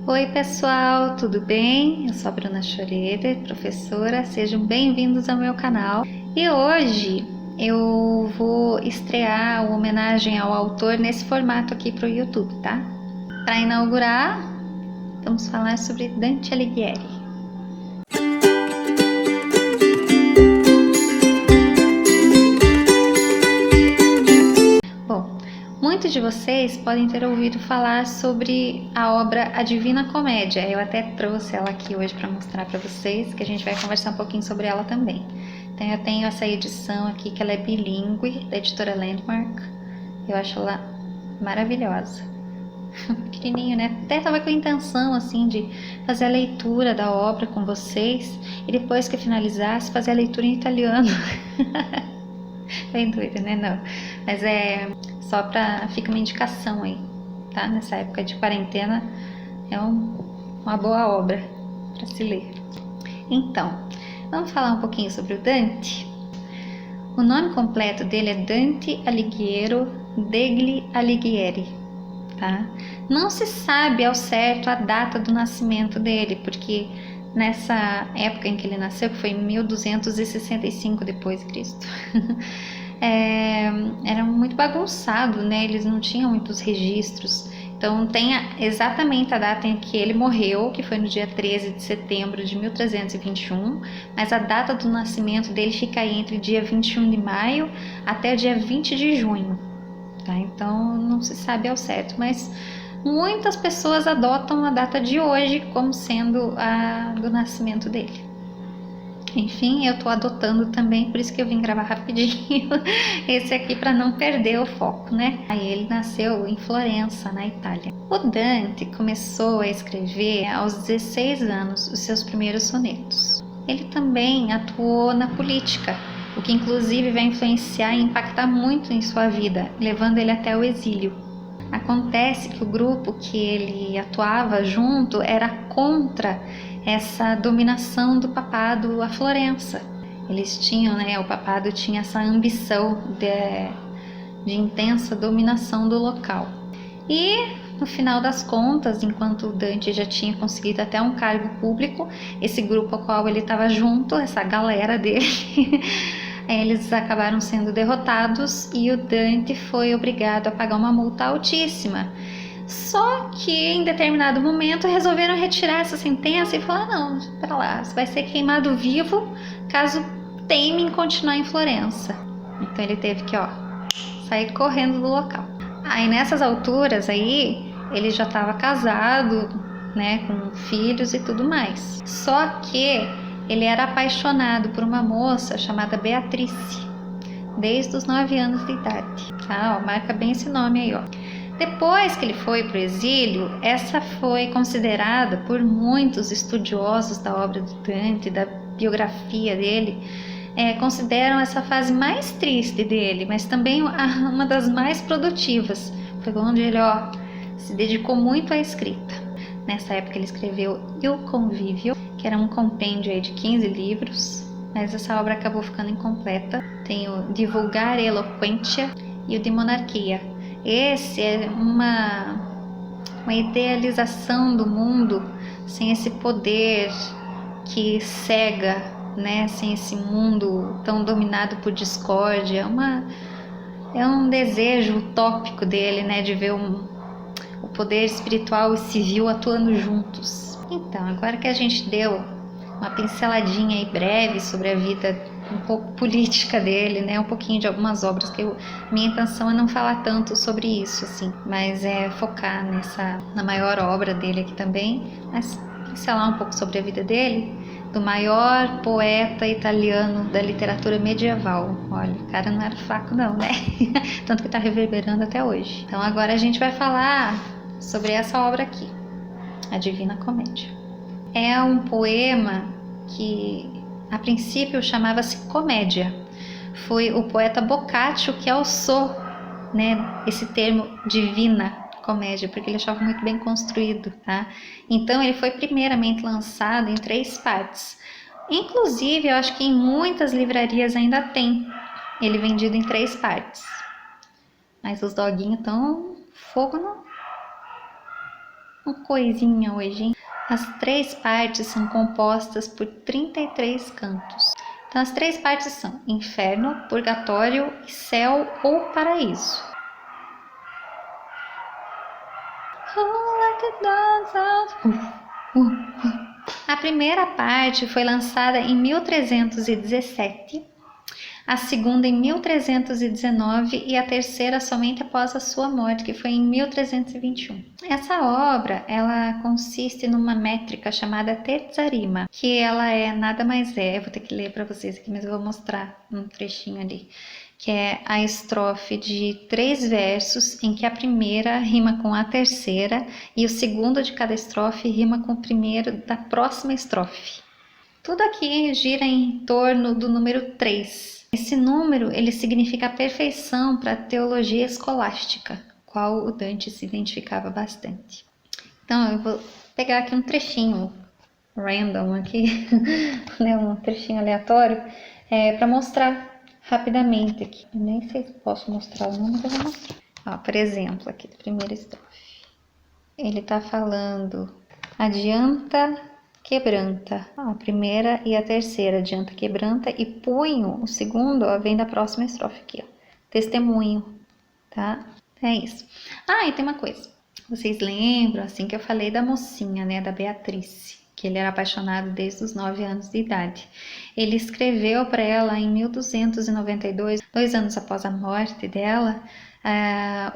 Oi pessoal, tudo bem? Eu sou a Bruna Schroeder, professora, sejam bem-vindos ao meu canal. E hoje eu vou estrear uma homenagem ao autor nesse formato aqui para o YouTube, tá? Para inaugurar, vamos falar sobre Dante Alighieri. Muitos de vocês podem ter ouvido falar sobre a obra A Divina Comédia. Eu até trouxe ela aqui hoje para mostrar para vocês, que a gente vai conversar um pouquinho sobre ela também. Então eu tenho essa edição aqui que ela é bilíngue, da editora Landmark. Eu acho ela maravilhosa. Pequenininho, né? Até estava com a intenção assim de fazer a leitura da obra com vocês e depois que eu finalizasse fazer a leitura em italiano. Bem doida, né? Não. Mas só para fica uma indicação aí, tá? Nessa época de quarentena é uma boa obra para se ler. Então, vamos falar um pouquinho sobre o Dante. O nome completo dele é Dante Alighiero degli Alighieri, tá? Não se sabe ao certo a data do nascimento dele, porque nessa época em que ele nasceu, que foi em 1265 depois de Cristo, era muito bagunçado, né? Eles não tinham muitos registros. Então tem exatamente a data em que ele morreu, que foi no dia 13 de setembro de 1321, mas a data do nascimento dele fica aí entre dia 21 de maio até o dia 20 de junho, tá? Então não se sabe ao certo, mas muitas pessoas adotam a data de hoje como sendo a do nascimento dele. Enfim, eu tô adotando também, por isso que eu vim gravar rapidinho esse aqui para não perder o foco, né? Aí ele nasceu em Florença, na Itália. O Dante começou a escrever aos 16 anos os seus primeiros sonetos. Ele também atuou na política, o que inclusive vai influenciar e impactar muito em sua vida, levando ele até o exílio. Acontece que o grupo que ele atuava junto era contra essa dominação do papado a Florença. Eles tinham, o papado tinha essa ambição de intensa dominação do local. E no final das contas, enquanto o Dante já tinha conseguido até um cargo público, esse grupo ao qual ele estava junto, essa galera dele, eles acabaram sendo derrotados e o Dante foi obrigado a pagar uma multa altíssima. Só que em determinado momento resolveram retirar essa sentença e falar: não, para lá, você vai ser queimado vivo caso teime em continuar em Florença. Então ele teve que sair correndo do local. Aí nessas alturas aí ele já estava casado, né, com filhos e tudo mais. Só que ele era apaixonado por uma moça chamada Beatrice desde os 9 anos de idade. Tá, marca bem esse nome aí, Depois que ele foi para o exílio, essa foi considerada por muitos estudiosos da obra do Dante, da biografia dele, consideram essa fase mais triste dele, mas também uma das mais produtivas. Foi onde ele se dedicou muito à escrita. Nessa época ele escreveu Il Convivio, que era um compêndio aí de 15 livros, mas essa obra acabou ficando incompleta. Tem o Divulgare Eloquentia e o de Monarquia. Esse é uma idealização do mundo sem esse poder que cega, né? Sem esse mundo tão dominado por discórdia. É um desejo utópico dele, né? De ver o poder espiritual e civil atuando juntos. Então, agora que a gente deu uma pinceladinha aí breve sobre a vida um pouco política dele, né? Um pouquinho de algumas obras que minha intenção é não falar tanto sobre isso, assim, mas focar na maior obra dele aqui também, mas pincelar um pouco sobre a vida dele, do maior poeta italiano da literatura medieval. Olha, o cara não era fraco não, né? Tanto que tá reverberando até hoje. Então agora a gente vai falar sobre essa obra aqui, A Divina Comédia. É um poema que a princípio chamava-se Comédia. Foi o poeta Boccaccio que alçou, né, esse termo Divina Comédia, porque ele achava muito bem construído, tá? Então ele foi primeiramente lançado em 3 partes. Inclusive, eu acho que em muitas livrarias ainda tem ele vendido em 3 partes. Mas os doguinhos estão fogo não. uma coisinha hoje, hein? As 3 partes são compostas por 33 cantos. Então, as 3 partes são inferno, purgatório, céu ou paraíso. A primeira parte foi lançada em 1317, a segunda em 1319 e a terceira somente após a sua morte, que foi em 1321. Essa obra, ela consiste numa métrica chamada terzarima, que ela é nada mais eu vou ter que ler para vocês aqui, mas eu vou mostrar um trechinho ali, que é a estrofe de 3 versos, em que a primeira rima com a terceira e o segundo de cada estrofe rima com o primeiro da próxima estrofe. Tudo aqui gira em torno do número 3. Esse número ele significa a perfeição para a teologia escolástica, qual o Dante se identificava bastante. Então eu vou pegar aqui um trechinho random aqui, né, um trechinho aleatório, para mostrar rapidamente aqui. Eu nem sei se posso mostrar o nome, mas eu vou mostrar. Ó, por exemplo, aqui da primeira estrofe. Ele está falando: adianta, quebranta. A primeira e a terceira, adianta, quebranta, e punho, o segundo, ó, vem da próxima estrofe aqui, ó. Testemunho, tá? É isso. Ah, e tem uma coisa. Vocês lembram, assim, que eu falei da mocinha, né, da Beatriz, que ele era apaixonado desde os 9 anos de idade. Ele escreveu para ela em 1292, 2 anos após a morte dela,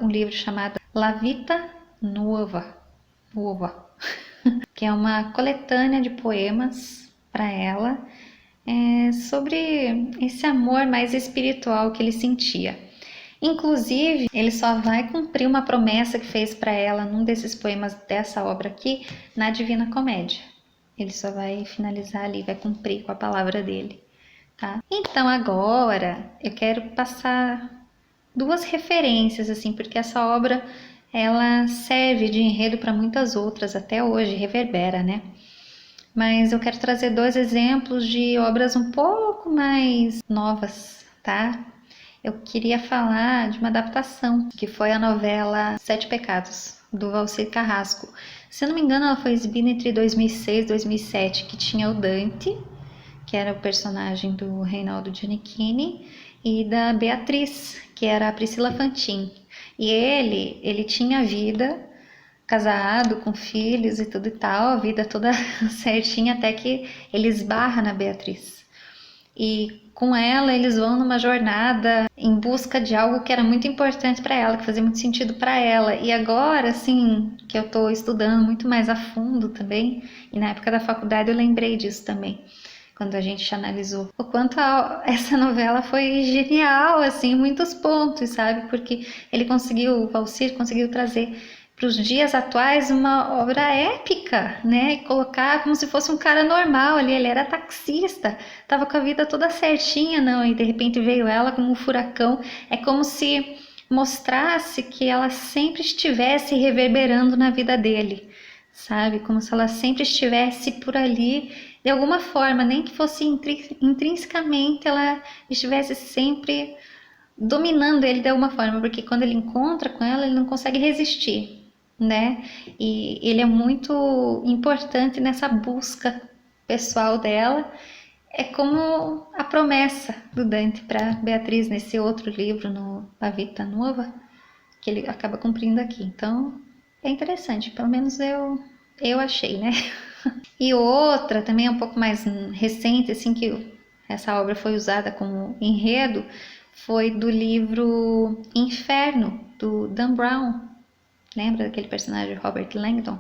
um livro chamado La Vita Nuova, que é uma coletânea de poemas para ela, sobre esse amor mais espiritual que ele sentia. Inclusive, ele só vai cumprir uma promessa que fez para ela num desses poemas dessa obra aqui, na Divina Comédia. Ele só vai finalizar ali, vai cumprir com a palavra dele, tá? Então agora eu quero passar 2 referências, assim, porque essa obra ela serve de enredo para muitas outras até hoje, reverbera, né? Mas eu quero trazer 2 exemplos de obras um pouco mais novas, tá? Eu queria falar de uma adaptação, que foi a novela Sete Pecados, do Valcir Carrasco. Se eu não me engano, ela foi exibida entre 2006 e 2007, que tinha o Dante, que era o personagem do Reinaldo Giannichini, e da Beatriz, que era a Priscila Fantin. E ele tinha vida, casado, com filhos e tudo e tal, a vida toda certinha, até que ele esbarra na Beatriz. E com ela eles vão numa jornada em busca de algo que era muito importante para ela, que fazia muito sentido para ela. E agora, assim, que eu estou estudando muito mais a fundo também, e na época da faculdade eu lembrei disso também, quando a gente analisou o quanto essa novela foi genial, assim, em muitos pontos, sabe? Porque o Valcir conseguiu trazer para os dias atuais uma obra épica, né? E colocar como se fosse um cara normal ali, ele era taxista, tava com a vida toda certinha, não, e de repente veio ela como um furacão. É como se mostrasse que ela sempre estivesse reverberando na vida dele, sabe? Como se ela sempre estivesse por ali, de alguma forma, nem que fosse intrinsecamente, ela estivesse sempre dominando ele de alguma forma, porque quando ele encontra com ela, ele não consegue resistir, né? E ele é muito importante nessa busca pessoal dela. É como a promessa do Dante para Beatriz nesse outro livro, no La Vita Nuova, que ele acaba cumprindo aqui. Então, é interessante, pelo menos eu achei, né? E outra, também um pouco mais recente, assim, que essa obra foi usada como enredo, foi do livro Inferno, do Dan Brown. Lembra daquele personagem Robert Langdon?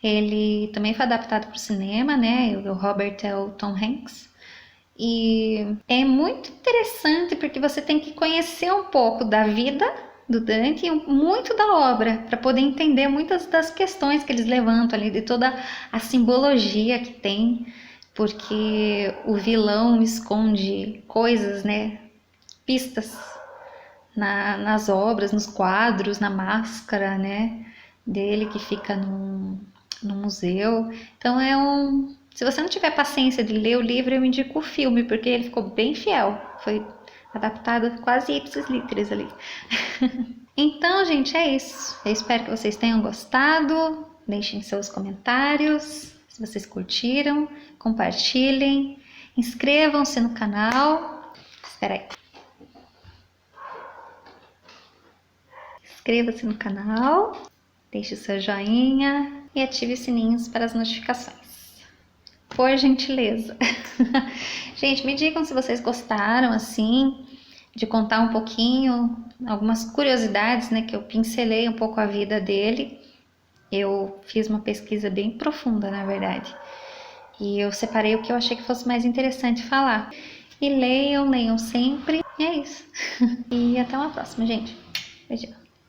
Ele também foi adaptado para o cinema, né? O Robert é o Tom Hanks. E é muito interessante porque você tem que conhecer um pouco da vida do Dante e muito da obra para poder entender muitas das questões que eles levantam ali, de toda a simbologia que tem, porque o vilão esconde coisas, né? Pistas nas obras, nos quadros, na máscara, né? Dele que fica no museu. Então se você não tiver paciência de ler o livro, eu indico o filme, porque ele ficou bem fiel. Foi adaptado quase ipsis literis ali. Então, gente, é isso. Eu espero que vocês tenham gostado. Deixem seus comentários, se vocês curtiram, compartilhem, inscrevam-se no canal. Espera aí. Inscreva-se no canal, deixe o seu joinha e ative os sininhos para as notificações. Por gentileza. Gente, me digam se vocês gostaram, assim, de contar um pouquinho, algumas curiosidades, né, que eu pincelei um pouco a vida dele. Eu fiz uma pesquisa bem profunda, na verdade. E eu separei o que eu achei que fosse mais interessante falar. E leiam sempre. E é isso. E até uma próxima, gente. Beijão.